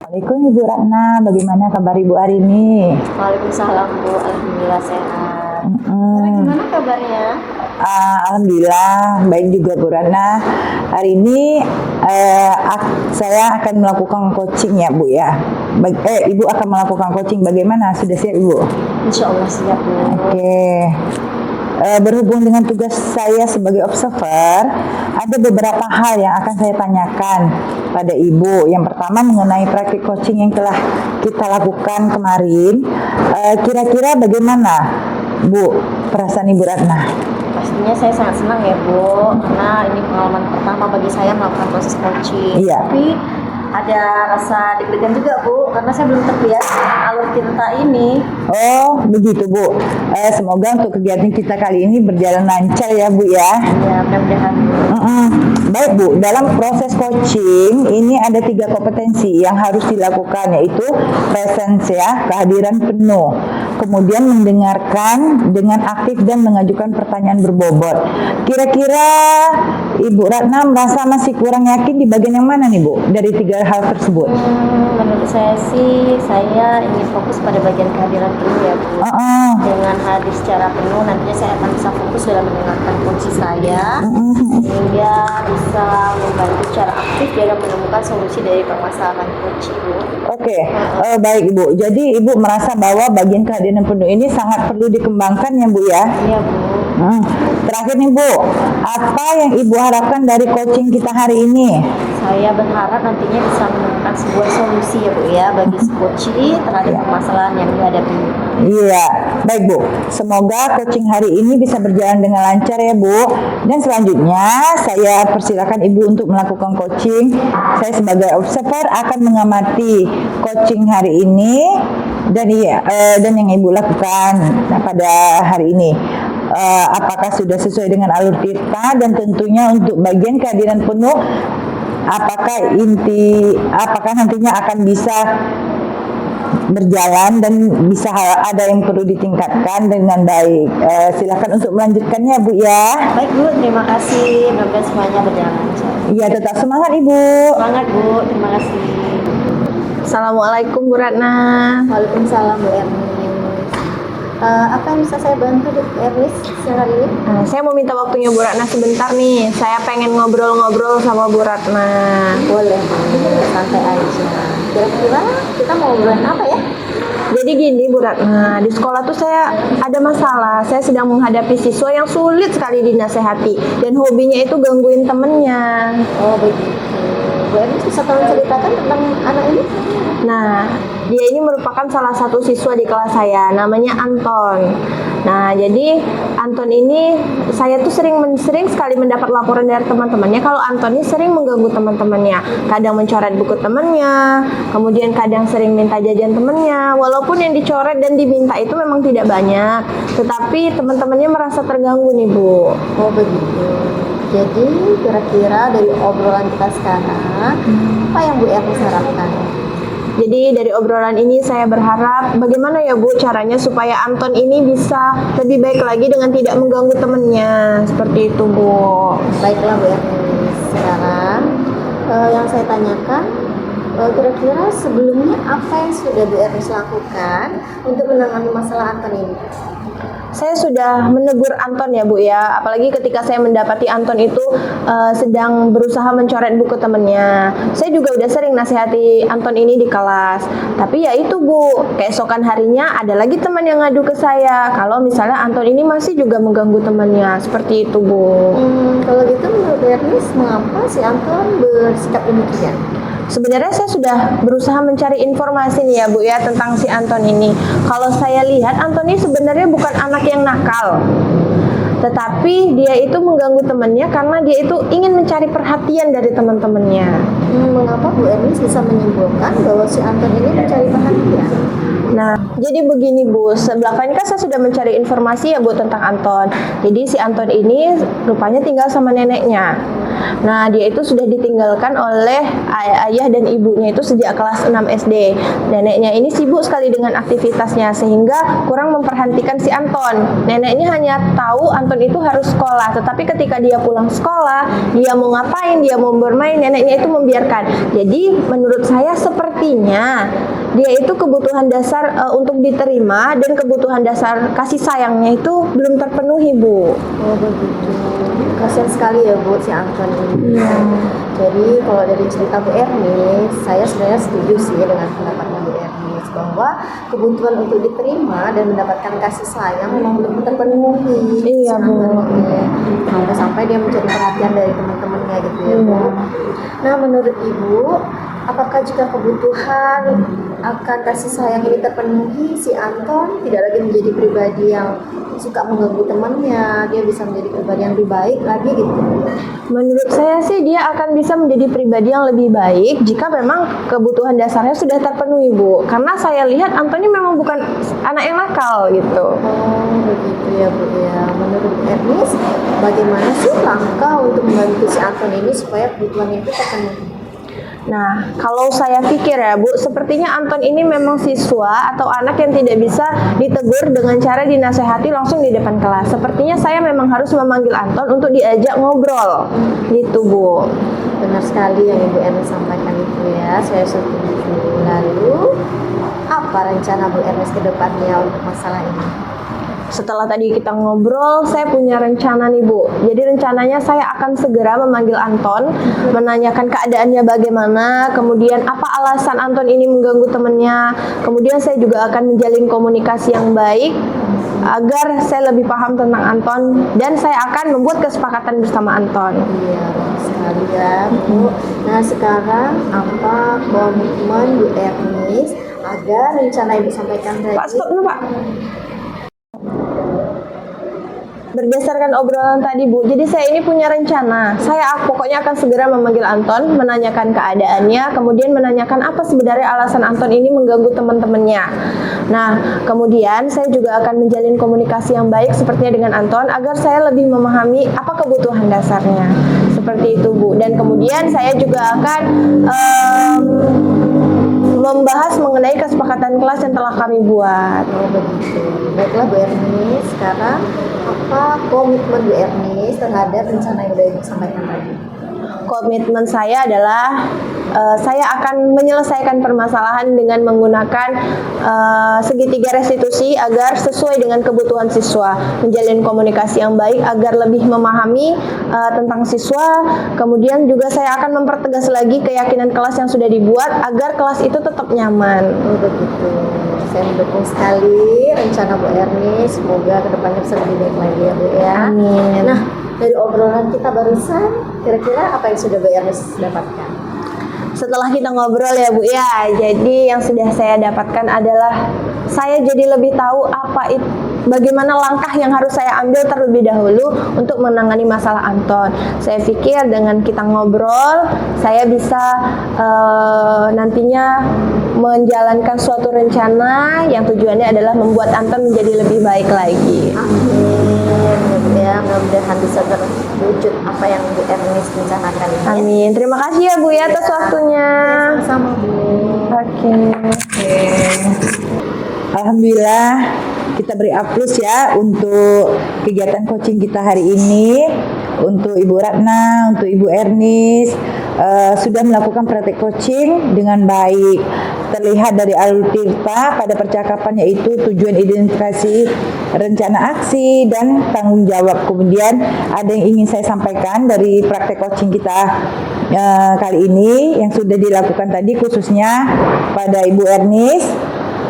Assalamualaikum Ibu Ratna, bagaimana kabar Ibu hari ini? Waalaikumsalam Bu, alhamdulillah sehat. Gimana kabarnya? Alhamdulillah baik juga Bu Ratna. Hari ini saya akan melakukan coaching ya Bu ya. Ibu akan melakukan coaching, bagaimana? Sudah siap Ibu? Insya Allah siap Bu. Oke. Berhubung dengan tugas saya sebagai observer, ada beberapa hal yang akan saya tanyakan pada Ibu. Yang pertama mengenai praktik coaching yang telah kita lakukan kemarin. Kira-kira bagaimana Bu perasaan Ibu Ratna? Pastinya saya sangat senang ya Bu, karena ini pengalaman pertama bagi saya melakukan proses coaching. Iya. Tapi ada rasa deg-degan juga Bu, karena saya belum terbiasa dengan alur cerita ini. Oh begitu Bu. Semoga untuk kegiatan kita kali ini berjalan lancar ya Bu ya. Ya mudah-mudahan Bu. Baik Bu, dalam proses coaching ini ada 3 kompetensi yang harus dilakukan, yaitu presence ya, kehadiran penuh, kemudian mendengarkan dengan aktif dan mengajukan pertanyaan berbobot. Kira-kira Ibu Ratna merasa masih kurang yakin di bagian yang mana nih Bu dari 3 hal tersebut? Menurut saya sih, saya ingin fokus pada bagian kehadiran penuh ya Bu. Dengan hadir secara penuh, nantinya saya akan bisa fokus dalam mendengarkan kunci saya, sehingga bisa membantu secara aktif dalam menemukan solusi dari permasalahan kunci Bu. Oke, baik Ibu. Jadi Ibu merasa bahwa bagian kehadiran penuh ini sangat perlu dikembangkan ya Bu ya? Iya Bu. Terakhir nih Bu, apa yang Ibu harapkan dari coaching kita hari ini? Saya berharap nantinya bisa menemukan sebuah solusi ya Bu ya bagi si coaching terhadap permasalahan yang dihadapi. Iya, baik Bu. Semoga coaching hari ini bisa berjalan dengan lancar ya Bu. Dan selanjutnya saya persilakan Ibu untuk melakukan coaching. Saya sebagai observer akan mengamati coaching hari ini dan yang Ibu lakukan pada hari ini. Apakah sudah sesuai dengan alur tirta, dan tentunya untuk bagian kehadiran penuh apakah nantinya akan bisa berjalan dan bisa ada yang perlu ditingkatkan dengan baik. Silakan untuk melanjutkannya Bu ya. Baik Bu, terima kasih. Semoga semuanya berjalan lancar. Iya, tetap semangat Ibu. Semangat Bu, terima kasih. Assalamualaikum Bu Ratna. Waalaikumsalam Bu Ernis. Apa yang bisa saya bantu Bu Ernis siang hari ini? Saya mau minta waktunya Bu Ratna sebentar nih. Saya pengen ngobrol-ngobrol sama Bu Ratna. Boleh Bu, santai aja. Kira-kira kita mau ngobrolin apa ya? Jadi gini Bu Ratna, di sekolah tuh saya ada masalah. Saya sedang menghadapi siswa yang sulit sekali dinasehati, dan hobinya itu gangguin temennya. Oh begitu. Bu Ernis bisa tolong ceritakan tentang anak ini? Nah, dia ini merupakan salah satu siswa di kelas saya, namanya Anton. Nah, jadi Anton ini saya tuh sering sekali mendapat laporan dari teman-temannya kalau Anton ini sering mengganggu teman-temannya. Kadang mencoret buku temannya, kemudian kadang sering minta jajan temannya. Walaupun yang dicoret dan diminta itu memang tidak banyak, tetapi teman-temannya merasa terganggu nih Bu. Oh begitu. Jadi kira-kira dari obrolan kita sekarang, apa yang Bu Ernis harapkan? Jadi dari obrolan ini saya berharap bagaimana ya Bu caranya supaya Anton ini bisa lebih baik lagi dengan tidak mengganggu temennya. Seperti itu Bu. Baiklah Bu Ernis. Sekarang yang saya tanyakan, kira-kira sebelumnya apa yang sudah Bu Ernis lakukan untuk menangani masalah Anton ini? Saya sudah menegur Anton ya Bu ya, apalagi ketika saya mendapati Anton itu sedang berusaha mencoret buku temennya. Saya juga udah sering nasihati Anton ini di kelas. Tapi ya itu Bu, keesokan harinya ada lagi teman yang ngadu ke saya kalau misalnya Anton ini masih juga mengganggu temannya. Seperti itu Bu. Kalau gitu menurut Bu Ernis, mengapa si Anton bersikap demikian? Sebenarnya saya sudah berusaha mencari informasi nih ya Bu ya tentang si Anton ini. Kalau saya lihat Anton ini sebenarnya bukan anak yang nakal, tetapi dia itu mengganggu temannya karena dia itu ingin mencari perhatian dari teman-temannya. Mengapa Bu Ernis bisa menyimpulkan bahwa si Anton ini mencari perhatian? Nah, jadi begini Bu, sebelakang ini kan saya sudah mencari informasi ya Bu tentang Anton. Jadi si Anton ini rupanya tinggal sama neneknya. Nah, dia itu sudah ditinggalkan oleh ayah dan ibunya itu sejak kelas 6 SD. Neneknya ini sibuk sekali dengan aktivitasnya sehingga kurang memperhatikan si Anton. Neneknya hanya tahu Anton itu harus sekolah, tetapi ketika dia pulang sekolah, dia mau ngapain, dia mau bermain, neneknya itu membiarkan. Jadi menurut saya sepertinya dia itu kebutuhan dasar untuk diterima dan kebutuhan dasar kasih sayangnya itu belum terpenuhi, Bu. Oh begitu. Kasihan sekali ya Bu si Anton ini. Jadi kalau dari cerita Bu Ernis, saya sebenarnya setuju sih dengan pendapatnya Bu Ernis bahwa kebutuhan untuk diterima dan mendapatkan kasih sayang memang belum terpenuhi. Iya, si Bu. Anton ini. Sampai dia mencari perhatian dari teman-temannya gitu ya Bu. Nah menurut Ibu, apakah jika kebutuhan akan kasih sayang ini terpenuhi, si Anton tidak lagi menjadi pribadi yang suka mengganggu temannya, dia bisa menjadi pribadi yang lebih baik lagi gitu? Menurut saya sih dia akan bisa menjadi pribadi yang lebih baik jika memang kebutuhan dasarnya sudah terpenuhi, Bu. Karena saya lihat Anton ini memang bukan anak yang nakal gitu. Oh begitu ya Bu ya. Menurut Bu Ernis, bagaimana sih langkah untuk membantu si Anton ini supaya kebutuhannya itu terpenuhi? Nah, kalau saya pikir ya Bu, sepertinya Anton ini memang siswa atau anak yang tidak bisa ditegur dengan cara dinasehati langsung di depan kelas. Sepertinya saya memang harus memanggil Anton untuk diajak ngobrol, gitu Bu. Benar sekali yang Ibu Ernis sampaikan itu ya, saya setuju. Lalu, apa rencana Bu Ernis ke depannya untuk masalah ini? Setelah tadi kita ngobrol, saya punya rencana nih Bu. Jadi rencananya saya akan segera memanggil Anton, menanyakan keadaannya bagaimana, kemudian apa alasan Anton ini mengganggu temannya. Kemudian saya juga akan menjalin komunikasi yang baik agar saya lebih paham tentang Anton dan saya akan membuat kesepakatan bersama Anton. Iya, bagus sekali ya Bu. Nah sekarang apa komitmen Bu Ernis agar rencana Ibu sampaikan tadi? Pak, stop dulu Pak. Berdasarkan obrolan tadi Bu, jadi saya ini punya rencana. Saya pokoknya akan segera memanggil Anton, menanyakan keadaannya, kemudian menanyakan apa sebenarnya alasan Anton ini mengganggu teman-temannya. Nah, kemudian saya juga akan menjalin komunikasi yang baik sepertinya dengan Anton agar saya lebih memahami apa kebutuhan dasarnya. Seperti itu Bu. Dan kemudian saya juga akan membahas mengenai kesepakatan kelas yang telah kami buat. Oh begitu. Baiklah Bu Ernis, sekarang apa komitmen Bu Ernis terhadap rencana yang sudah Ibu sampaikan tadi? Komitmen saya adalah saya akan menyelesaikan permasalahan dengan menggunakan segitiga restitusi agar sesuai dengan kebutuhan siswa, menjalin komunikasi yang baik agar lebih memahami tentang siswa. Kemudian juga saya akan mempertegas lagi keyakinan kelas yang sudah dibuat agar kelas itu tetap nyaman. Oh begitu. Saya mendukung sekali rencana Bu Ernis. Semoga kedepannya bisa lebih baik lagi ya Bu ya. Amin. Nah dari obrolan kita barusan, kira-kira apa yang sudah Bu Ernis dapatkan? Setelah kita ngobrol ya Bu ya, jadi yang sudah saya dapatkan adalah saya jadi lebih tahu bagaimana langkah yang harus saya ambil terlebih dahulu untuk menangani masalah Anton. Saya pikir dengan kita ngobrol, saya bisa nantinya menjalankan suatu rencana yang tujuannya adalah membuat Anton menjadi lebih baik lagi. Amin ya, mudah-mudahan bisa terwujud apa yang Bu Ernis rencanakan ini. Amin. Terima kasih ya Bu ya atas waktunya. Sama Bu. Oke. Alhamdulillah kita beri A+ ya untuk kegiatan coaching kita hari ini. Untuk Ibu Ratna, untuk Ibu Ernis sudah melakukan praktek coaching dengan baik. Terlihat dari alur Tirta pada percakapannya itu tujuan identifikasi, rencana aksi, dan tanggung jawab. Kemudian ada yang ingin saya sampaikan dari praktek coaching kita kali ini yang sudah dilakukan tadi khususnya pada Ibu Ernis.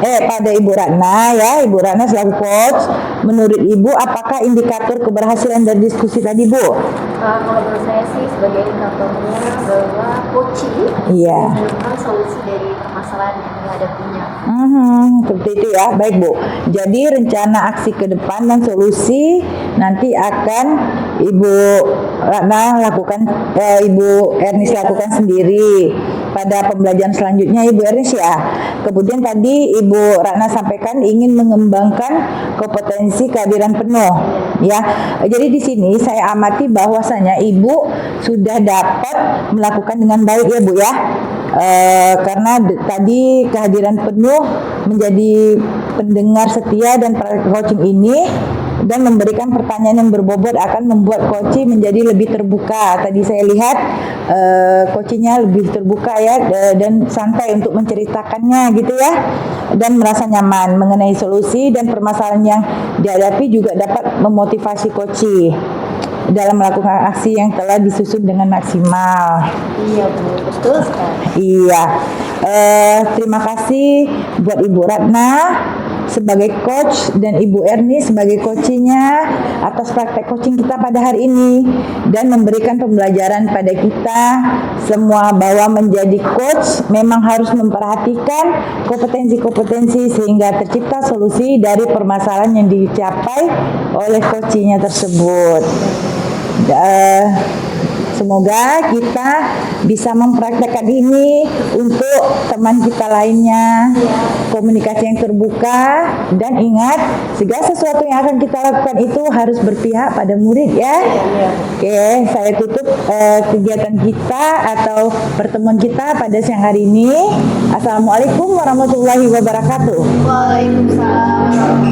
Pada Ibu Ratna ya, Ibu Ratna selaku coach, menurut Ibu apakah indikator keberhasilan dari diskusi tadi Bu? Kalau menurut saya sih sebagai indikatornya bahwa coaching menemukan solusi dari permasalahan yang dihadapinya. Seperti itu ya, baik Bu. Jadi rencana aksi ke depan dan solusi nanti akan Ibu Ratna lakukan, Ibu Ernis lakukan sendiri. pada pembelajaran selanjutnya Ibu Ernest ya. Kemudian tadi Ibu Ratna sampaikan ingin mengembangkan kompetensi kehadiran penuh ya. Jadi di sini saya amati bahwasanya Ibu sudah dapat melakukan dengan baik ya Bu ya. Karena tadi kehadiran penuh menjadi pendengar setia dan praktek coaching ini dan memberikan pertanyaan yang berbobot akan membuat coaching menjadi lebih terbuka. Tadi saya lihat coachingnya lebih terbuka ya dan santai untuk menceritakannya gitu ya, dan merasa nyaman mengenai solusi dan permasalahan yang dihadapi, juga dapat memotivasi coaching dalam melakukan aksi yang telah disusun dengan maksimal. Iya Bu, betul sekali. Iya, terima kasih buat Ibu Ratna sebagai coach dan Ibu Erni sebagai coachingnya atas praktek coaching kita pada hari ini dan memberikan pembelajaran pada kita semua bahwa menjadi coach memang harus memperhatikan kompetensi-kompetensi sehingga tercipta solusi dari permasalahan yang dicapai oleh coachingnya tersebut. Semoga kita bisa mempraktekkan ini untuk teman kita lainnya, komunikasi yang terbuka, dan ingat segala sesuatu yang akan kita lakukan itu harus berpihak pada murid ya. Oke, saya tutup kegiatan kita atau pertemuan kita pada siang hari ini. Assalamualaikum warahmatullahi wabarakatuh. Waalaikumsalam.